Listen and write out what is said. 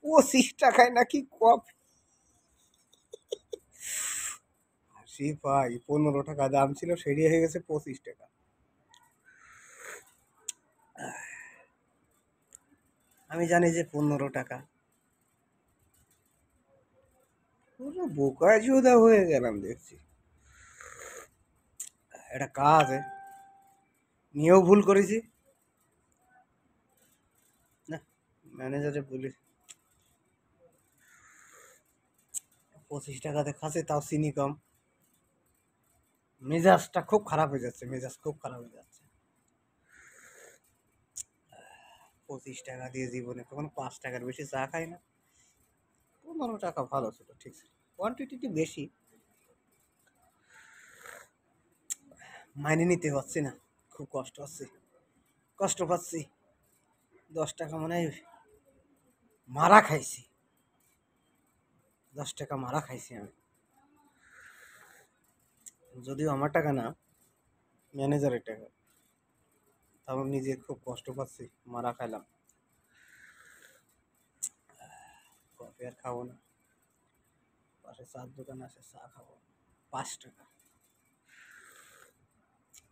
25 টাকায় নাকি কফি! হাসি ভাই, 15 টাকা দাম ছিল, সেটি হয়ে গেছে 25 টাকা। আমি জানি যে 15 টাকা। পুরো বোকায় চোদা হয়ে গেলাম দেখছি। এটা কাজ নিয়েও ভুল করেছি না, ম্যানেজারে বলি 25 টাকা দেখাচ্ছে, তাও চিনি কম। মেজাজটা খুব খারাপ হয়ে যাচ্ছে, মেজাজ খুব খারাপ হয়ে যাচ্ছে। 25 টাকা দিয়ে জীবনে কখনো 5 টাকার বেশি চা খাই না। 15 টাকা ভালো ছিল, ঠিক ছিল, কোয়ান্টিটি বেশি। মাইনে নিতে পারছি না, খুব কষ্ট হচ্ছে, কষ্ট পাচ্ছি। 10 টাকা মনে হয় মারা খাইছি, 10 টাকা মারা খাইছি আমি। যদিও আমার টাকা না, ম্যানেজারের টাকা, তাও নিজে খুব কষ্ট পাচ্ছি, মারা খাইলাম। কফি আর খাবো না, পাশে চার দোকান আছে, চা খাবো। 5 টাকা।